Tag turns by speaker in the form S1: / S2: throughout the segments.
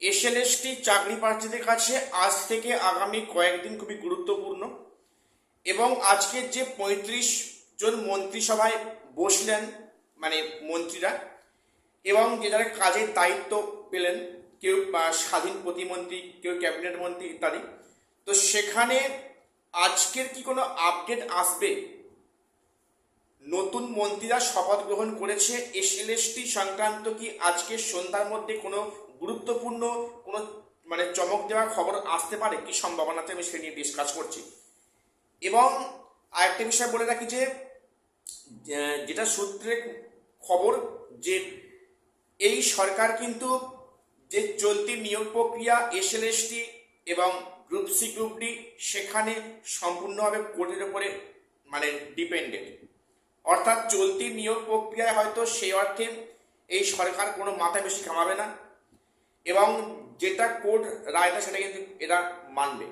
S1: SLST চাকরি প্রার্থীদের কাছে আজ থেকে আগামী কয়েকদিন খুবই গুরুত্বপূর্ণ এবং আজকের যে ৩৫ জন মন্ত্রিসভায় বসলেন মানে মন্ত্রীরা এবং যে যারা কাজের দায়িত্ব পেলেন, কেউ স্বাধীন প্রতিমন্ত্রী, কেউ ক্যাবিনেট মন্ত্রী ইত্যাদি, তো সেখানে আজকের কি কোনো আপডেট আসবে? নতুন মন্ত্রীরা শপথ গ্রহণ করেছে, এসএলএসটি সংক্রান্ত কি আজকের সন্ধ্যার মধ্যে কোনো গুরুত্বপূর্ণ কোনো চমক দেওয়া খবর আসতে পারে? কি সম্ভাবনাতে আমি সে নিয়ে ডিসকাস করছি। এবং আরেকটা বিষয় বলে রাখি যে যেটা সূত্রে খবর, যে এই সরকার কিন্তু যে চলতি নিয়োগ প্রক্রিয়া এসএলএসটি এবং গ্রুপ সি গ্রুপ ডি, সেখানে সম্পূর্ণভাবে কোর্টের উপরে ডিপেন্ডেন্ট। অর্থাৎ চলতি নিয়োগ প্রক্রিয়ায় হয়তো সেই অর্থে এই সরকার কোনো মাথা বেশি কামাবে না এবং যেটা কোর্ট রায় দেয় সেটা কিন্তু এরা মানবে।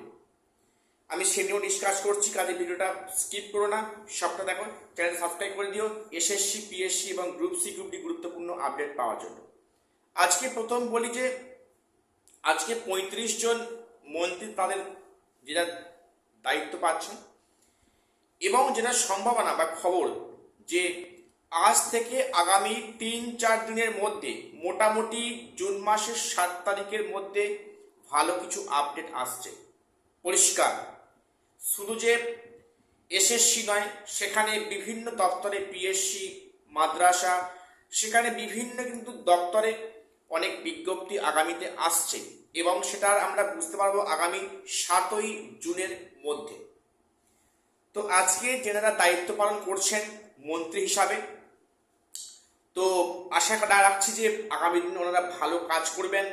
S1: আমি সে নিয়েও ডিসকাস করছি, কাজে ভিডিওটা স্কিপ করো না, সবটা দেখো, চ্যানেল সাবস্ক্রাইব করে দিও এসএসসি, পিএসসি এবং গ্রুপ সি গ্রুপ ডি গুরুত্বপূর্ণ আপডেট পাওয়ার জন্য। আজকে প্রথম বলি যে আজকে ৩৫ জন মন্ত্রী তাদের যেটা দায়িত্ব পাচ্ছেন এবং যেটা সম্ভাবনা বা খবর যে আজ থেকে আগামী ৩-৪ দিনের মধ্যে মোটামুটি জুন মাসের ৭ তারিখের মধ্যে ভালো কিছু আপডেট আসছে পরিষ্কার। শুধু যে এসএসসি নয়, সেখানে বিভিন্ন দপ্তরে পিএসসি, মাদ্রাসা, সেখানে বিভিন্ন কিন্তু দপ্তরে অনেক বিজ্ঞপ্তি আগামীতে আসছে এবং সেটা আমরা বুঝতে পারবো আগামী ৭ই জুনের মধ্যে। তো আজকে যেনারা দায়িত্ব পালন করছেন মন্ত্রী হিসাবে, তো আশা রাখছি যে আগামী দিনে ওনারা ভালো কাজ করবেন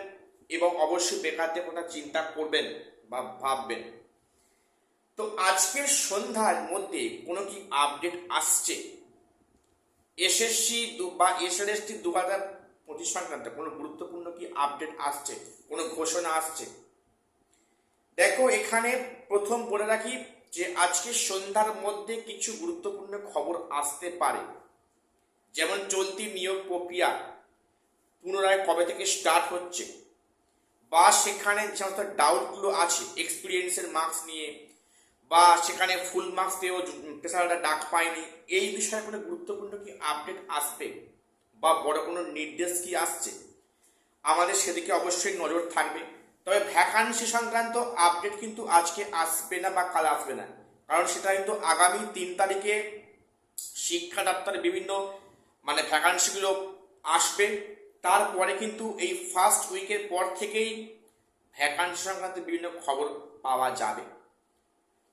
S1: এবং অবশ্যই বেকারদের কথা চিন্তা করবেন বা ভাববেন। তো আজকের সন্ধ্যার মধ্যে কোনো কি আপডেট আসছে এসএসসি বা এসএলএসটি ২০২৫ সংক্রান্ত কোনো গুরুত্বপূর্ণ কি আপডেট আসছে, কোনো ঘোষণা আসছে? দেখো, এখানে প্রথম বলে রাখি যে আজকে সন্ধ্যার মধ্যে কিছু গুরুত্বপূর্ণ খবর আসতে পারে। যেমন চলতি নিয়োগ প্রক্রিয়া পুনরায় কবে থেকে স্টার্ট হচ্ছে, বা সেখানে যে সমস্ত ডাউটগুলো আছে এক্সপিরিয়েন্সের মার্কস নিয়ে, বা সেখানে ফুল মার্কস পেয়েও পেশাদাররা ডাক পায়নি, এই বিষয়ে কোনো গুরুত্বপূর্ণ কি আপডেট আসবে বা বড় কোনো নির্দেশ কি আসছে, আমাদের সেদিকে অবশ্যই নজর থাকবে। তবে ভ্যাকান্সি সংক্রান্ত আপডেট কিন্তু আজকে আসবে না বা কাল আসবে না, কারণ সেটা কিন্তু আগামী ৩ তারিখে শিক্ষা দপ্তরের বিভিন্ন ভ্যাকান্সিগুলো আসবে। তারপরে কিন্তু এই ফার্স্ট উইকের পর থেকেই ভ্যাকান্সি সংক্রান্ত বিভিন্ন খবর পাওয়া যাবে।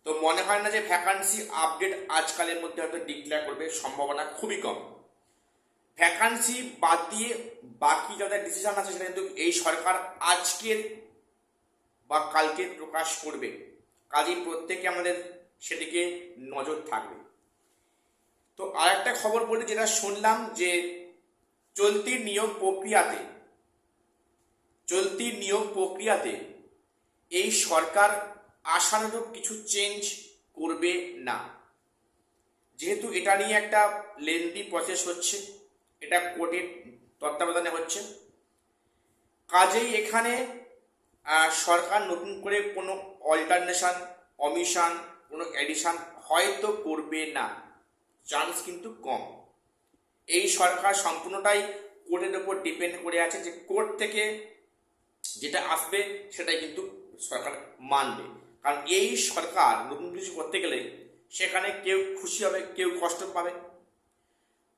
S1: তো মনে হয় না যে ভ্যাকান্সি আপডেট আজকালের মধ্যে হয়তো ডিক্লেয়ার করবে, সম্ভাবনা খুবই কম। ভ্যাকান্সি বাদ দিয়ে বাকি যাদের ডিসিশন আছে সেটা কিন্তু এই সরকার আজকের বা কালকে প্রকাশ করবে, কাজেই প্রত্যেকে আমাদের সেদিকে নজর থাকবে। তো আর একটা খবর বলি, যেটা শুনলাম যে চলতি নিয়োগ প্রক্রিয়াতে এই সরকার আশানুরূপ কিছু চেঞ্জ করবে না। যেহেতু এটা নিয়ে একটা লেন্দি প্রসেস হচ্ছে, এটা কোর্টের তত্ত্বাবধানে হচ্ছে, কাজেই এখানে সরকার নতুন করে কোনো অল্টারনেশন, অমিশন, কোনো এডিশন হয়তো করবে না, চান্স কিন্তু কম। এই সরকার সম্পূর্ণটাই কোর্টের উপর ডিপেন্ড করে আছে, যে কোর্ট থেকে যেটা আসবে সেটাই কিন্তু সরকার মানবে। কারণ এই সরকার নতুন কিছু করতে গেলে সেখানে কেউ খুশি হবে, কেউ কষ্ট পাবে।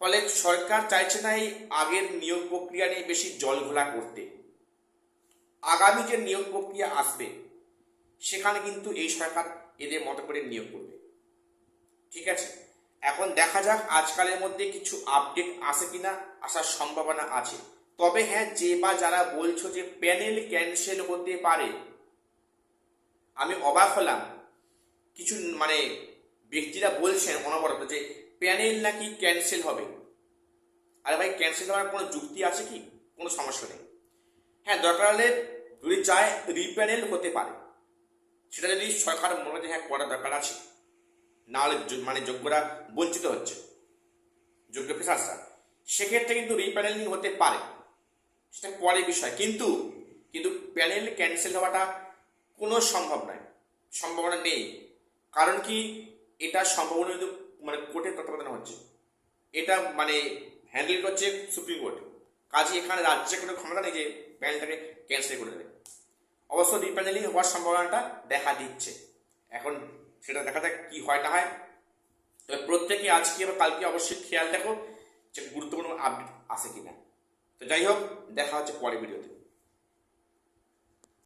S1: ফলে সরকার চাইছে না এই আগের নিয়োগ প্রক্রিয়া নিয়ে বেশি জল ঘোলা করতে। আগামী যে নিয়োগ প্রক্রিয়া আসবে সেখানে কিন্তু এই সরকার এদের মতো করে নিয়োগ করবে। ঠিক আছে, এখন দেখা যাক আজকালের মধ্যে কিছু আপডেট আসে কিনা, আসার সম্ভাবনা আছে। তবে হ্যাঁ, যে বা যারা বলছো যে প্যানেল ক্যান্সেল হতে পারে, আমি অবাক হলাম। কিছু ব্যক্তিরা বলছেন অনবরত যে প্যানেল নাকি ক্যান্সেল হবে। আরে ভাই, ক্যান্সেল হওয়ার কোনো যুক্তি আছে কি? কোনো সমস্যা নেই। হ্যাঁ, দরকার হলে যদি চায় রিপ্যানেল হতে পারে, সেটা যদি সরকার মনে হয় হ্যাঁ করার দরকার আছে, নাহলে যোগ্যরা বঞ্চিত হচ্ছে, যোগ্য পেশাররা, সেক্ষেত্রে কিন্তু রিপ্যানেলিং হতে পারে, সেটা পরের বিষয়। কিন্তু কিন্তু প্যানেল ক্যান্সেল হওয়াটা কোনো সম্ভাবনা নেই। কারণ কি, এটা সম্ভাবনা কিন্তু মানে কোর্টের তত্ত্বাবধানে হচ্ছে, এটা মানে হ্যান্ডেল করছে সুপ্রিম কোর্ট। কাজে এখানে রাজ্যের কোনো ক্ষমতা নেই যে প্যানেলটাকে ক্যান্সেল করে দেবে। অবশ্য রিপ্যানেলিং হওয়ার সম্ভাবনাটা দেখা দিচ্ছে, এখন সেটা দেখা যাক কি হয় না হয়। তবে প্রত্যেকে আজকে বা কালকে অবশ্যই খেয়াল দেখো যে গুরুত্বপূর্ণ আপডেট আসে কিনা। তো যাই হোক, দেখা হচ্ছে পরের ভিডিওতে।